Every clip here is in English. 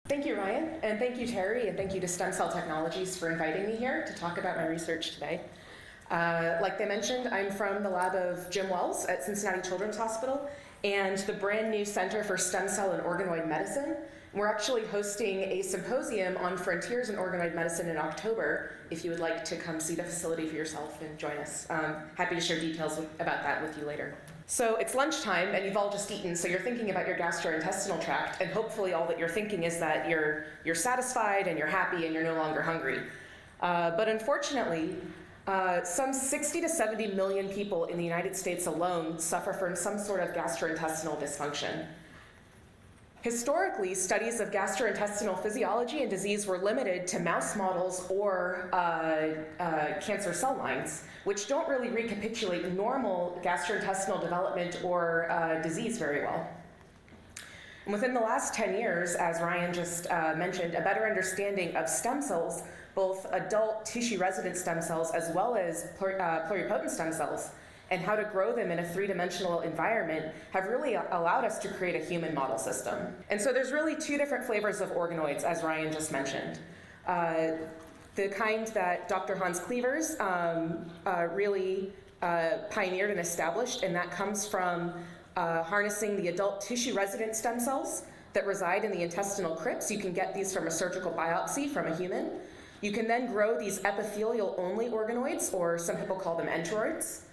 Thank you, Ryan, and thank you, Terry, and thank you to STEMCELL Technologies for inviting me here to talk about my research today. Like they mentioned, I'm from the lab of Jim Wells at Cincinnati Children's Hospital and the brand new Center for Stem Cell and Organoid Medicine. We're actually hosting a symposium on frontiers in organoid medicine in October, if you would like to come see the facility for yourself and join us. Happy to share details about that with you later. So it's lunchtime and you've all just eaten, so you're thinking about your gastrointestinal tract, and hopefully all that you're thinking is that you're satisfied and you're happy and you're no longer hungry. But unfortunately, some 60 to 70 million people in the United States alone suffer from some sort of gastrointestinal dysfunction. Historically, studies of gastrointestinal physiology and disease were limited to mouse models or cancer cell lines, which don't really recapitulate normal gastrointestinal development or disease very well. And within the last 10 years, as Ryan just mentioned, a better understanding of stem cells, both adult tissue-resident stem cells as well as pluripotent stem cells, and how to grow them in a three-dimensional environment have really allowed us to create a human model system. And so there's really two different flavors of organoids, as Ryan just mentioned. The kind that Dr. Hans Clevers really pioneered and established, and that comes from harnessing the adult tissue-resident stem cells that reside in the intestinal crypts. You can get these from a surgical biopsy from a human. You can then grow these epithelial-only organoids, or some people call them enteroids.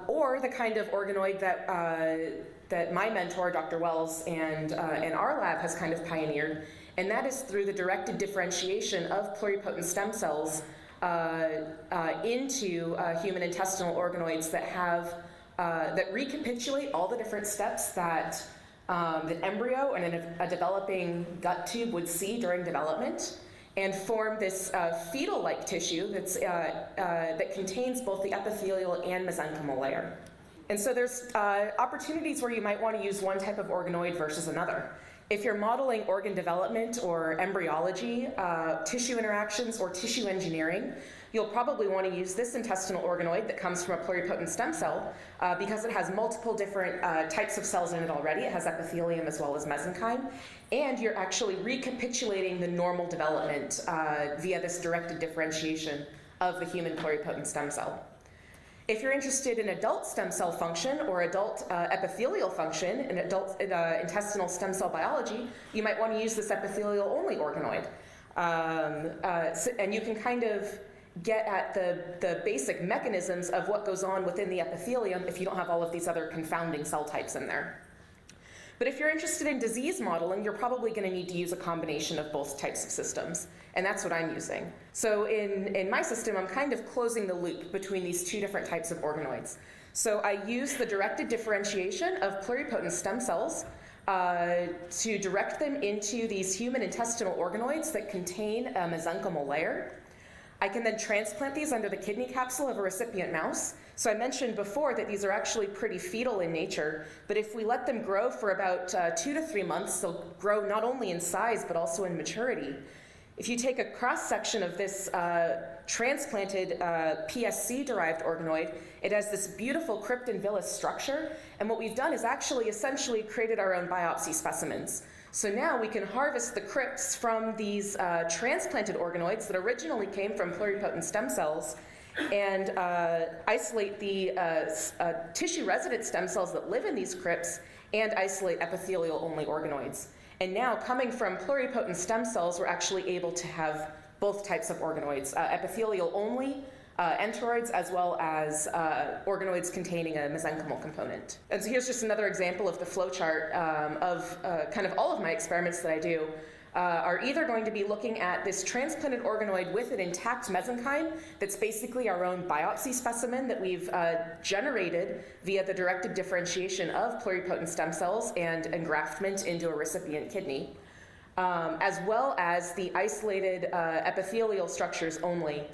Or the kind of organoid that my mentor, Dr. Wells, and our lab has kind of pioneered, and that is through the directed differentiation of pluripotent stem cells into human intestinal organoids that recapitulate all the different steps that the embryo and a developing gut tube would see during development, and form this fetal-like tissue that contains both the epithelial and mesenchymal layer. And so there's opportunities where you might want to use one type of organoid versus another. If you're modeling organ development or embryology, tissue interactions, or tissue engineering, you'll probably want to use this intestinal organoid that comes from a pluripotent stem cell because it has multiple different types of cells in it already. It has epithelium as well as mesenchyme, and you're actually recapitulating the normal development via this directed differentiation of the human pluripotent stem cell. If you're interested in adult stem cell function or adult epithelial function in adult intestinal stem cell biology, you might want to use this epithelial-only organoid. And you can kind of get at the basic mechanisms of what goes on within the epithelium if you don't have all of these other confounding cell types in there. But if you're interested in disease modeling, you're probably going to need to use a combination of both types of systems, and that's what I'm using. So in my system, I'm kind of closing the loop between these two different types of organoids. So I use the directed differentiation of pluripotent stem cells to direct them into these human intestinal organoids that contain a mesenchymal layer. I can then transplant these under the kidney capsule of a recipient mouse. So I mentioned before that these are actually pretty fetal in nature, but if we let them grow for about 2 to 3 months, they'll grow not only in size but also in maturity. If you take a cross-section of this transplanted hPSC-derived organoid, it has this beautiful cryptin villus structure, and what we've done is actually essentially created our own biopsy specimens. So now we can harvest the crypts from these transplanted organoids that originally came from pluripotent stem cells and isolate the tissue-resident stem cells that live in these crypts and isolate epithelial-only organoids. And now, coming from pluripotent stem cells, we're actually able to have both types of organoids, epithelial-only enteroids, as well as organoids containing a mesenchymal component. And so here's just another example of the flowchart of kind of all of my experiments that I do are either going to be looking at this transplanted organoid with an intact mesenchyme that's basically our own biopsy specimen that we've generated via the directed differentiation of pluripotent stem cells and engraftment into a recipient kidney, as well as the isolated epithelial structures only,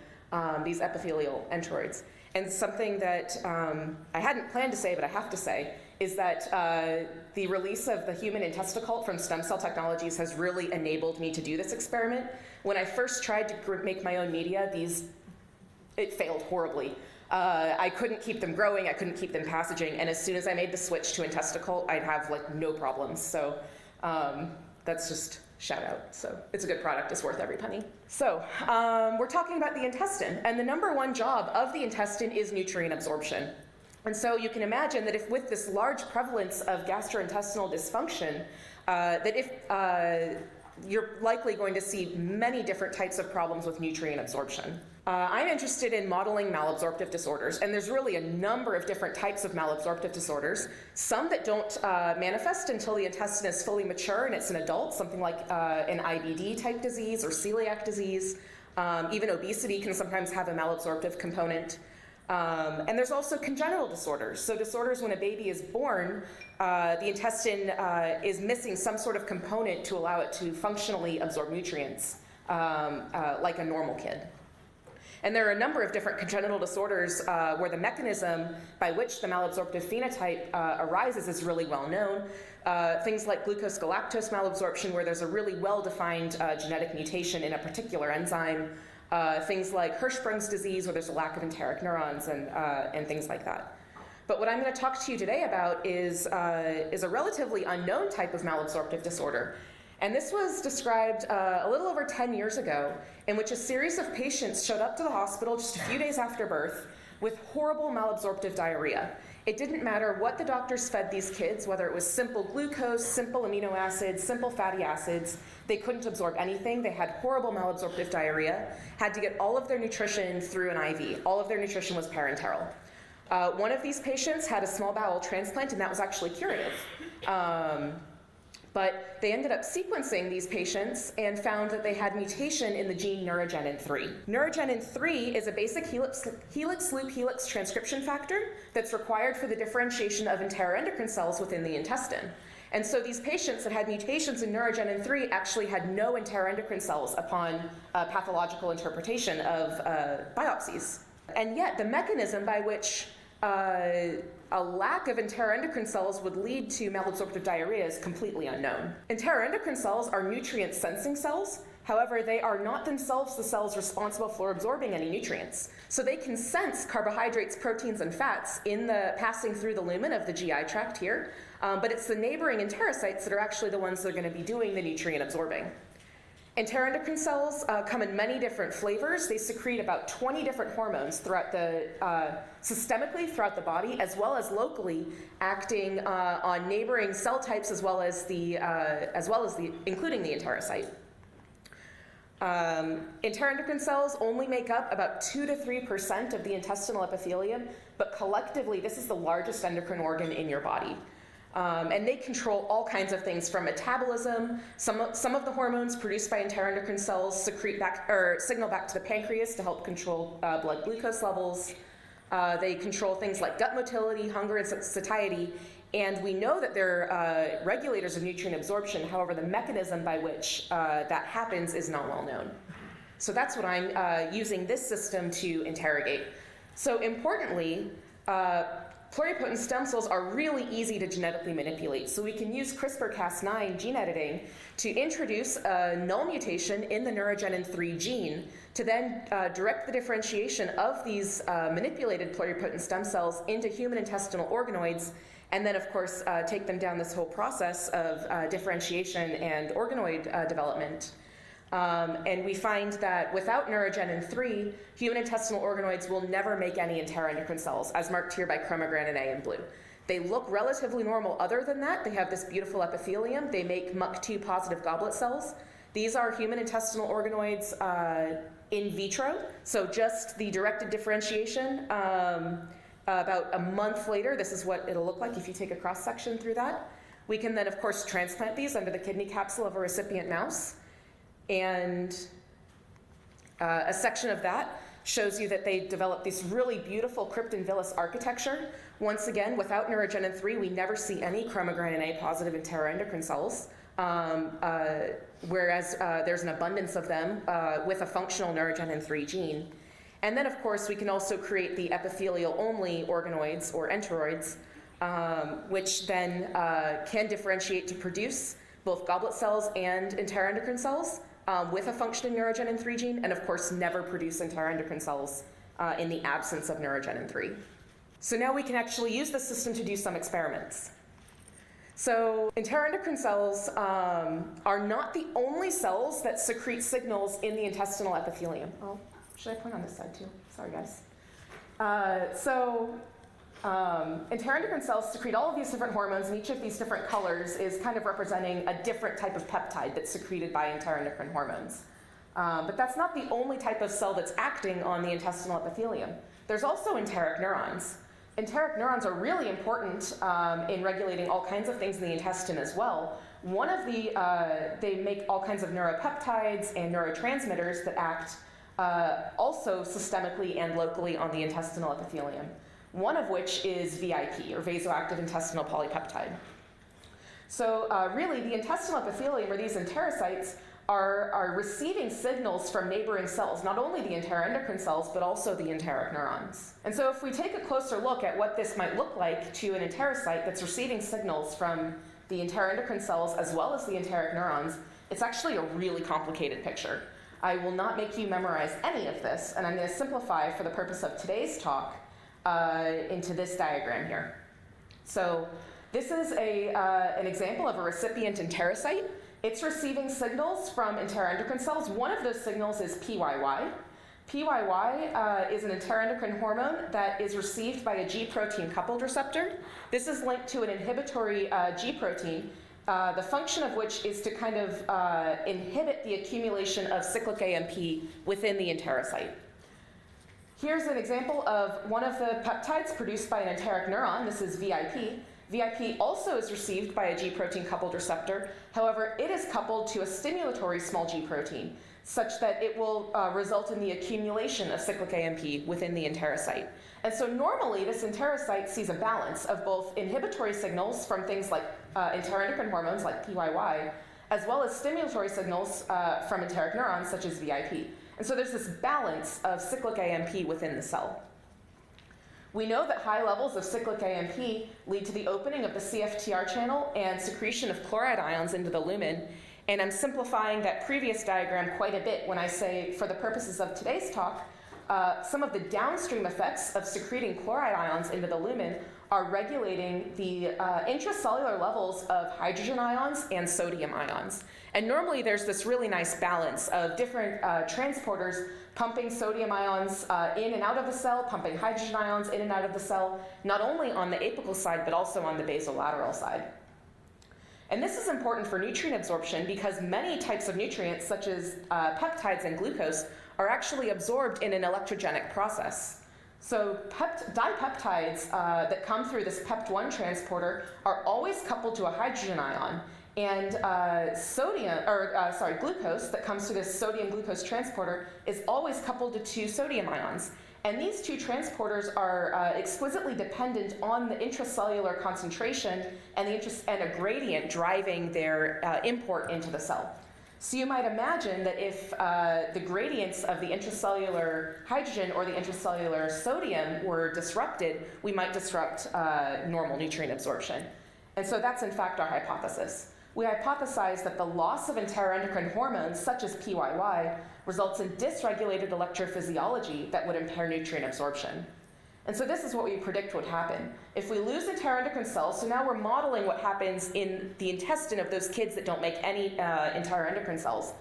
these epithelial enteroids. And something that I hadn't planned to say, but I have to say, is that the release of the human intesticult from STEMCELL Technologies has really enabled me to do this experiment. When I first tried to make my own media, it failed horribly. I couldn't keep them growing, I couldn't keep them passaging, and as soon as I made the switch to intesticult, I'd have no problems. So that's just Shout out. So it's a good product. It's worth every penny. So we're talking about the intestine. And the number one job of the intestine is nutrient absorption. And so you can imagine that if with this large prevalence of gastrointestinal dysfunction, you're likely going to see many different types of problems with nutrient absorption. I'm interested in modeling malabsorptive disorders, and there's really a number of different types of malabsorptive disorders. Some that don't manifest until the intestine is fully mature and it's an adult, something like an IBD type disease or celiac disease. Even obesity can sometimes have a malabsorptive component. And there's also congenital disorders. So disorders when a baby is born, the intestine is missing some sort of component to allow it to functionally absorb nutrients, like a normal kid. And there are a number of different congenital disorders where the mechanism by which the malabsorptive phenotype arises is really well known. Things like glucose-galactose malabsorption, where there's a really well-defined genetic mutation in a particular enzyme. Things like Hirschsprung's disease, where there's a lack of enteric neurons and things like that. But what I'm going to talk to you today about is a relatively unknown type of malabsorptive disorder. And this was described a little over 10 years ago, in which a series of patients showed up to the hospital just a few days after birth with horrible malabsorptive diarrhea. It didn't matter what the doctors fed these kids, whether it was simple glucose, simple amino acids, simple fatty acids. They couldn't absorb anything. They had horrible malabsorptive diarrhea, had to get all of their nutrition through an IV. All of their nutrition was parenteral. One of these patients had a small bowel transplant, and that was actually curative. But they ended up sequencing these patients and found that they had mutation in the gene neurogenin-3. Neurogenin-3 is a basic helix-loop-helix transcription factor that's required for the differentiation of enteroendocrine cells within the intestine. And so these patients that had mutations in neurogenin-3 actually had no enteroendocrine cells upon pathological interpretation of biopsies. And yet the mechanism by which a lack of enteroendocrine cells would lead to malabsorptive diarrhea is completely unknown. Enteroendocrine cells are nutrient-sensing cells. However, they are not themselves the cells responsible for absorbing any nutrients. So they can sense carbohydrates, proteins, and fats passing through the lumen of the GI tract here, but it's the neighboring enterocytes that are actually the ones that are going to be doing the nutrient absorbing. Enteroendocrine cells come in many different flavors. They secrete about 20 different hormones throughout systemically throughout the body, as well as locally, acting on neighboring cell types, as well as including the enterocyte. Enteroendocrine cells only make up about 2 to 3% of the intestinal epithelium, but collectively, this is the largest endocrine organ in your body. And they control all kinds of things from metabolism. Some of the hormones produced by enteroendocrine cells signal back to the pancreas to help control blood glucose levels. They control things like gut motility, hunger, and satiety. And we know that they're regulators of nutrient absorption. However, the mechanism by which that happens is not well known. So that's what I'm using this system to interrogate. So importantly, pluripotent stem cells are really easy to genetically manipulate. So we can use CRISPR-Cas9 gene editing to introduce a null mutation in the neurogenin-3 gene to then direct the differentiation of these manipulated pluripotent stem cells into human intestinal organoids, and then, of course, take them down this whole process of differentiation and organoid development. And we find that without neurogenin-3, human intestinal organoids will never make any enteroendocrine cells, as marked here by chromogranin A in blue. They look relatively normal other than that. They have this beautiful epithelium. They make MUC2 positive goblet cells. These are human intestinal organoids in vitro, so just the directed differentiation. About a month later, this is what it'll look like if you take a cross-section through that. We can then, of course, transplant these under the kidney capsule of a recipient mouse. And a section of that shows you that they develop this really beautiful cryptin villus architecture. Once again, without neurogenin-3, we never see any chromogranin A positive enteroendocrine cells, whereas there's an abundance of them with a functional neurogenin-3 gene. And then, of course, we can also create the epithelial-only organoids, or enteroids, which then can differentiate to produce both goblet cells and enteroendocrine cells with a functioning neurogenin-3 gene, and of course never produce enteroendocrine cells in the absence of neurogenin-3. So now we can actually use the system to do some experiments. So enteroendocrine cells are not the only cells that secrete signals in the intestinal epithelium. Oh, should I point on this side too? Sorry, guys. Enteroendocrine cells secrete all of these different hormones, and each of these different colors is kind of representing a different type of peptide that's secreted by enteroendocrine hormones. But that's not the only type of cell that's acting on the intestinal epithelium. There's also enteric neurons. Enteric neurons are really important in regulating all kinds of things in the intestine as well. One of the, they make all kinds of neuropeptides and neurotransmitters that act also systemically and locally on the intestinal epithelium. One of which is VIP, or vasoactive intestinal polypeptide. So really, the intestinal epithelium, or these enterocytes, are receiving signals from neighboring cells, not only the enteroendocrine cells, but also the enteric neurons. And so if we take a closer look at what this might look like to an enterocyte that's receiving signals from the enteroendocrine cells as well as the enteric neurons, it's actually a really complicated picture. I will not make you memorize any of this, and I'm going to simplify for the purpose of today's talk into this diagram here. So this is an example of a recipient enterocyte. It's receiving signals from enteroendocrine cells. One of those signals is PYY. PYY is an enteroendocrine hormone that is received by a G protein coupled receptor. This is linked to an inhibitory G protein, the function of which is to kind of inhibit the accumulation of cyclic AMP within the enterocyte. Here's an example of one of the peptides produced by an enteric neuron. This is VIP. VIP also is received by a G protein coupled receptor. However, it is coupled to a stimulatory small g protein, such that it will result in the accumulation of cyclic AMP within the enterocyte. And so normally, this enterocyte sees a balance of both inhibitory signals from things like enteroendocrine hormones like PYY, as well as stimulatory signals from enteric neurons such as VIP. And so there's this balance of cyclic AMP within the cell. We know that high levels of cyclic AMP lead to the opening of the CFTR channel and secretion of chloride ions into the lumen. And I'm simplifying that previous diagram quite a bit when I say, for the purposes of today's talk, some of the downstream effects of secreting chloride ions into the lumen are regulating the intracellular levels of hydrogen ions and sodium ions. And normally there's this really nice balance of different transporters pumping sodium ions in and out of the cell, pumping hydrogen ions in and out of the cell, not only on the apical side, but also on the basolateral side. And this is important for nutrient absorption because many types of nutrients, such as peptides and glucose, are actually absorbed in an electrogenic process. So dipeptides that come through this PEPT1 transporter are always coupled to a hydrogen ion, and glucose that comes through this sodium glucose transporter is always coupled to two sodium ions. And these two transporters are exquisitely dependent on the intracellular concentration and a gradient driving their import into the cell. So you might imagine that if the gradients of the intracellular hydrogen or the intracellular sodium were disrupted, we might disrupt normal nutrient absorption. And so that's in fact our hypothesis. We hypothesize that the loss of enteroendocrine hormones, such as PYY, results in dysregulated electrophysiology that would impair nutrient absorption. And so this is what we predict would happen. If we lose enteroendocrine cells, so now we're modeling what happens in the intestine of those kids that don't make any enteroendocrine cells.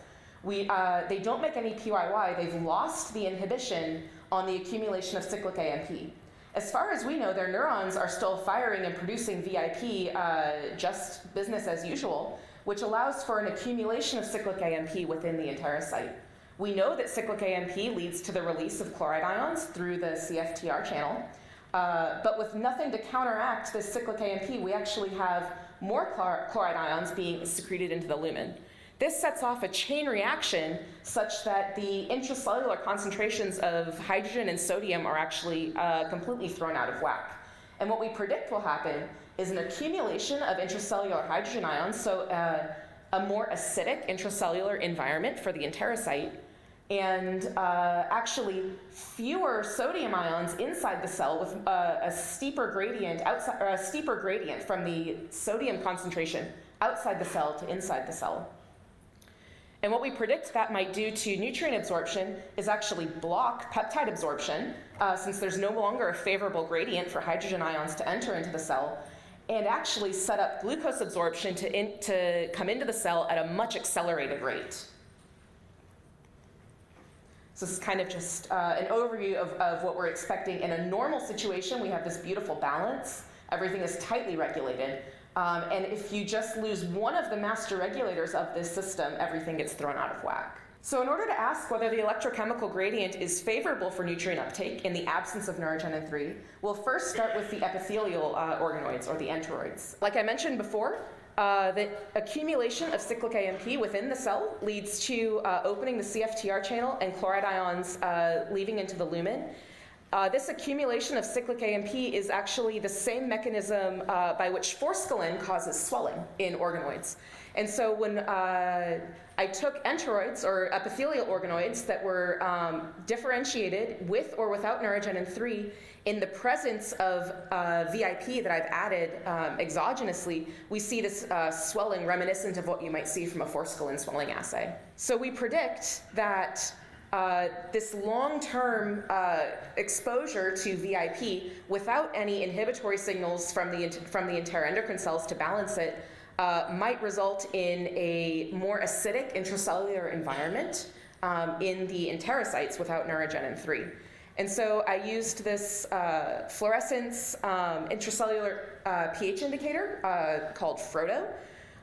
They don't make any PYY, they've lost the inhibition on the accumulation of cyclic AMP. As far as we know, their neurons are still firing and producing VIP, just business as usual, which allows for an accumulation of cyclic AMP within the enterocyte. We know that cyclic AMP leads to the release of chloride ions through the CFTR channel, but with nothing to counteract this cyclic AMP, we actually have more chloride ions being secreted into the lumen. This sets off a chain reaction such that the intracellular concentrations of hydrogen and sodium are actually completely thrown out of whack. And what we predict will happen is an accumulation of intracellular hydrogen ions, so a more acidic intracellular environment for the enterocyte, and actually fewer sodium ions inside the cell with a steeper gradient from the sodium concentration outside the cell to inside the cell. And what we predict that might do to nutrient absorption is actually block peptide absorption, since there's no longer a favorable gradient for hydrogen ions to enter into the cell. and actually set up glucose absorption to come into the cell at a much accelerated rate. So this is kind of just an overview of what we're expecting. In a normal situation, we have this beautiful balance. Everything is tightly regulated. And if you just lose one of the master regulators of this system, everything gets thrown out of whack. So in order to ask whether the electrochemical gradient is favorable for nutrient uptake in the absence of neurogenin 3, we'll first start with the epithelial organoids, or the enteroids. Like I mentioned before, the accumulation of cyclic AMP within the cell leads to opening the CFTR channel and chloride ions leaving into the lumen. This accumulation of cyclic AMP is actually the same mechanism by which forskolin causes swelling in organoids. And so when I took enteroids, or epithelial organoids, that were differentiated with or without neurogenin 3 in the presence of VIP that I've added exogenously, we see this swelling reminiscent of what you might see from a forskolin swelling assay. So we predict that this long-term exposure to VIP without any inhibitory signals from the enteroendocrine cells to balance it might result in a more acidic intracellular environment in the enterocytes without neurogenin 3. And so I used this fluorescence intracellular pH indicator called Frodo,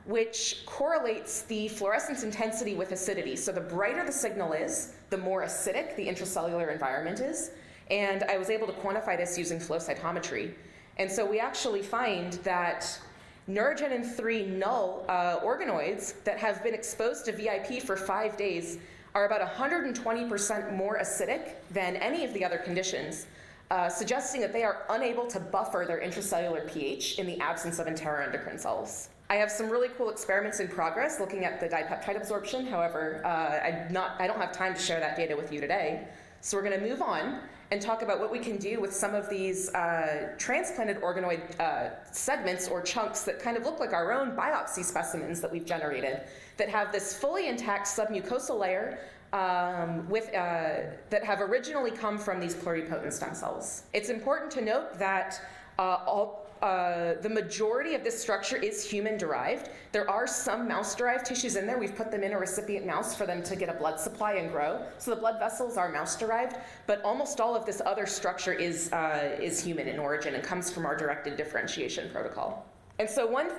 which correlates the fluorescence intensity with acidity. So the brighter the signal is, the more acidic the intracellular environment is. And I was able to quantify this using flow cytometry. And so we actually find that neurogenin 3 null organoids that have been exposed to VIP for 5 days are about 120% more acidic than any of the other conditions, suggesting that they are unable to buffer their intracellular pH in the absence of enteroendocrine cells. I have some really cool experiments in progress looking at the dipeptide absorption. However, I don't have time to share that data with you today. So we're going to move on and talk about what we can do with some of these transplanted organoid segments or chunks that kind of look like our own biopsy specimens that we've generated that have this fully intact submucosal layer that have originally come from these pluripotent stem cells. It's important to note that the majority of this structure is human-derived. There are some mouse-derived tissues in there. We've put them in a recipient mouse for them to get a blood supply and grow. So the blood vessels are mouse-derived, but almost all of this other structure is human in origin and comes from our directed differentiation protocol. And so one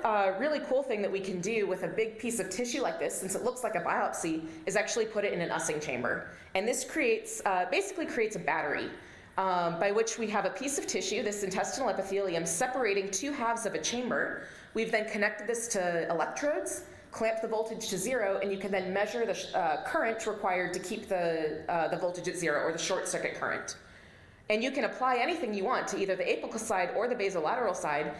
really cool thing that we can do with a big piece of tissue like this, since it looks like a biopsy, is actually put it in an Ussing chamber. And this basically creates a battery. By which we have a piece of tissue, this intestinal epithelium, separating two halves of a chamber. We've then connected this to electrodes, clamped the voltage to 0, and you can then measure the current required to keep the voltage at 0, or the short circuit current. And you can apply anything you want to either the apical side or the basolateral side.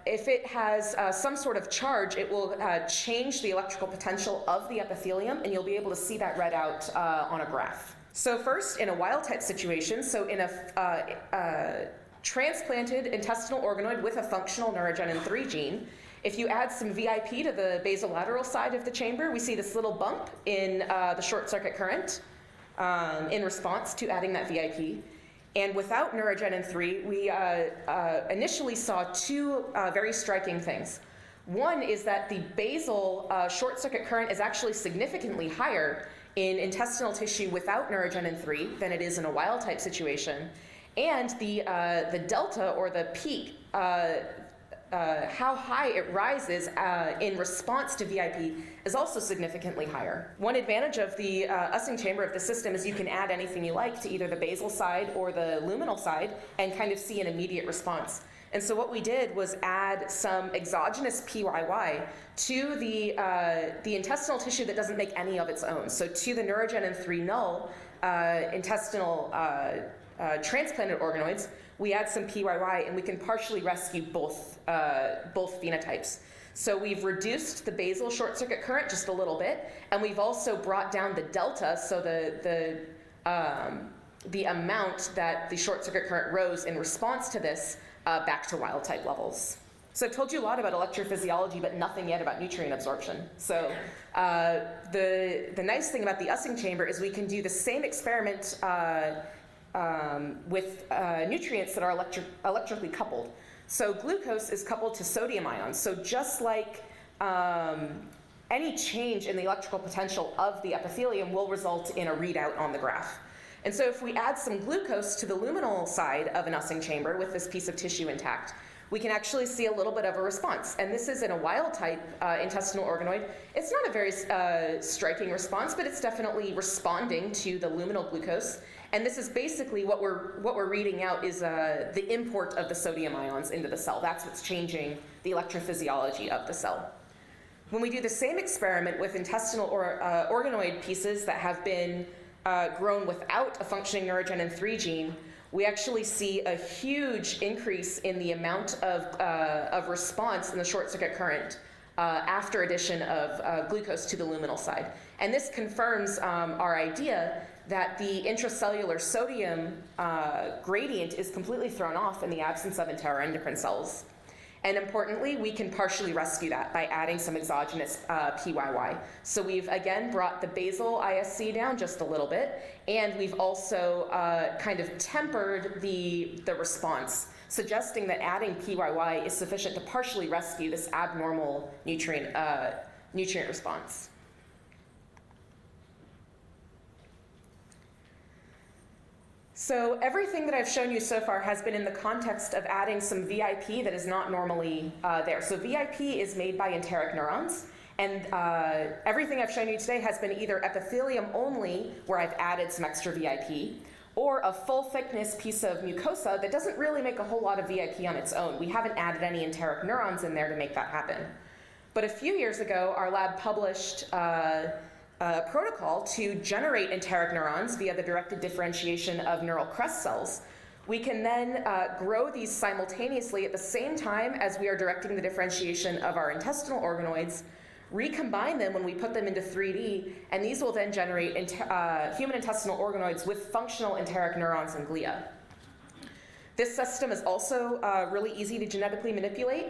If it has some sort of charge, it will change the electrical potential of the epithelium, and you'll be able to see that read out on a graph. So first, in a wild-type situation, so in a transplanted intestinal organoid with a functional neurogenin 3 gene, if you add some VIP to the basolateral side of the chamber, we see this little bump in the short-circuit current in response to adding that VIP. And without neurogenin 3, we initially saw two very striking things. One is that the basal short-circuit current is actually significantly higher in intestinal tissue without neurogenin 3 than it is in a wild-type situation. And the delta, or the peak, how high it rises in response to VIP is also significantly higher. One advantage of the Ussing chamber of the system is you can add anything you like to either the basal side or the luminal side and kind of see an immediate response. And so what we did was add some exogenous PYY to the intestinal tissue that doesn't make any of its own. So to the neurogenin 3 null intestinal transplanted organoids, we add some PYY and we can partially rescue both phenotypes. So we've reduced the basal short circuit current just a little bit, and we've also brought down the delta, so the amount that the short circuit current rose in response to this back to wild type levels. So I've told you a lot about electrophysiology, but nothing yet about nutrient absorption. So the nice thing about the Ussing chamber is we can do the same experiment with nutrients that are electrically coupled. So glucose is coupled to sodium ions. So just like any change in the electrical potential of the epithelium will result in a readout on the graph. And so if we add some glucose to the luminal side of an Ussing chamber with this piece of tissue intact, we can actually see a little bit of a response. And this is in a wild type intestinal organoid. It's not a very striking response, but it's definitely responding to the luminal glucose. And this is basically what we're reading out is the import of the sodium ions into the cell. That's what's changing the electrophysiology of the cell. When we do the same experiment with intestinal organoid pieces that have been grown without a functioning neurogenin 3 gene, we actually see a huge increase in the amount of response in the short circuit current after addition of glucose to the luminal side. And this confirms our idea that the intracellular sodium gradient is completely thrown off in the absence of enteroendocrine cells. And importantly, we can partially rescue that by adding some exogenous PYY. So we've, again, brought the basal ISC down just a little bit, and we've also kind of tempered the response, suggesting that adding PYY is sufficient to partially rescue this abnormal nutrient response. So everything that I've shown you so far has been in the context of adding some VIP that is not normally there. So VIP is made by enteric neurons, and everything I've shown you today has been either epithelium only, where I've added some extra VIP, or a full thickness piece of mucosa that doesn't really make a whole lot of VIP on its own. We haven't added any enteric neurons in there to make that happen. But a few years ago, our lab published a protocol to generate enteric neurons via the directed differentiation of neural crest cells. We can then grow these simultaneously at the same time as we are directing the differentiation of our intestinal organoids, recombine them when we put them into 3D, and these will then generate human intestinal organoids with functional enteric neurons and glia. This system is also really easy to genetically manipulate.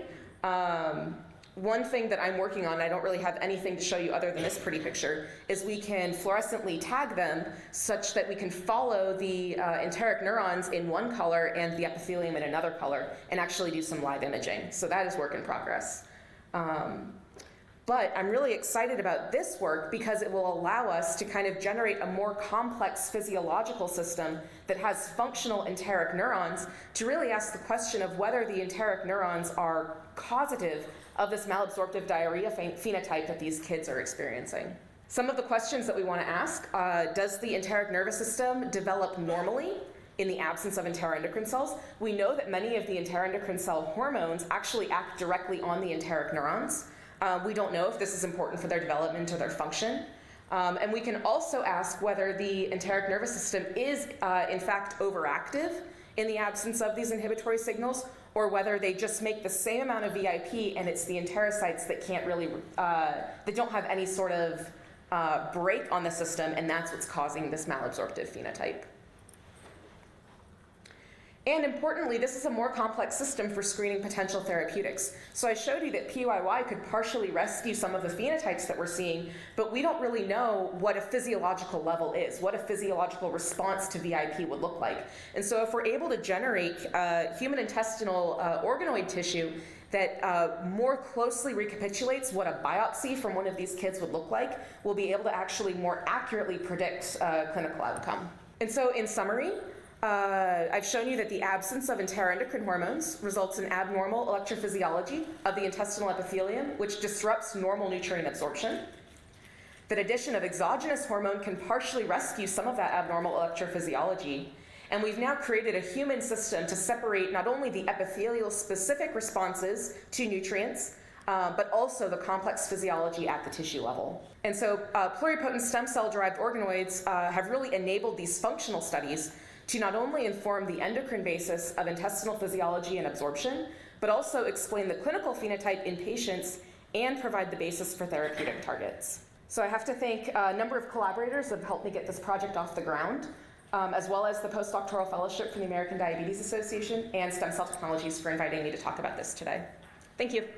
One thing that I'm working on, I don't really have anything to show you other than this pretty picture, is we can fluorescently tag them such that we can follow the enteric neurons in one color and the epithelium in another color and actually do some live imaging. So that is work in progress. But I'm really excited about this work because it will allow us to kind of generate a more complex physiological system that has functional enteric neurons to really ask the question of whether the enteric neurons are causative of this malabsorptive diarrhea phenotype that these kids are experiencing. Some of the questions that we want to ask, does the enteric nervous system develop normally in the absence of enteroendocrine cells? We know that many of the enteroendocrine cell hormones actually act directly on the enteric neurons. We don't know if this is important for their development or their function. And we can also ask whether the enteric nervous system is, in fact, overactive in the absence of these inhibitory signals, or whether they just make the same amount of VIP and it's the enterocytes that can't really, that don't have any sort of break on the system, and that's what's causing this malabsorptive phenotype. And importantly, this is a more complex system for screening potential therapeutics. So I showed you that PYY could partially rescue some of the phenotypes that we're seeing, but we don't really know what a physiological level is, what a physiological response to VIP would look like. And so if we're able to generate human intestinal organoid tissue that more closely recapitulates what a biopsy from one of these kids would look like, we'll be able to actually more accurately predict clinical outcome. And so in summary, I've shown you that the absence of enteroendocrine hormones results in abnormal electrophysiology of the intestinal epithelium, which disrupts normal nutrient absorption. That addition of exogenous hormone can partially rescue some of that abnormal electrophysiology. And we've now created a human system to separate not only the epithelial-specific responses to nutrients, but also the complex physiology at the tissue level. And so pluripotent stem cell-derived organoids have really enabled these functional studies to not only inform the endocrine basis of intestinal physiology and absorption, but also explain the clinical phenotype in patients and provide the basis for therapeutic targets. So I have to thank a number of collaborators that have helped me get this project off the ground, as well as the post-doctoral fellowship from the American Diabetes Association and Stem Cell Technologies for inviting me to talk about this today. Thank you.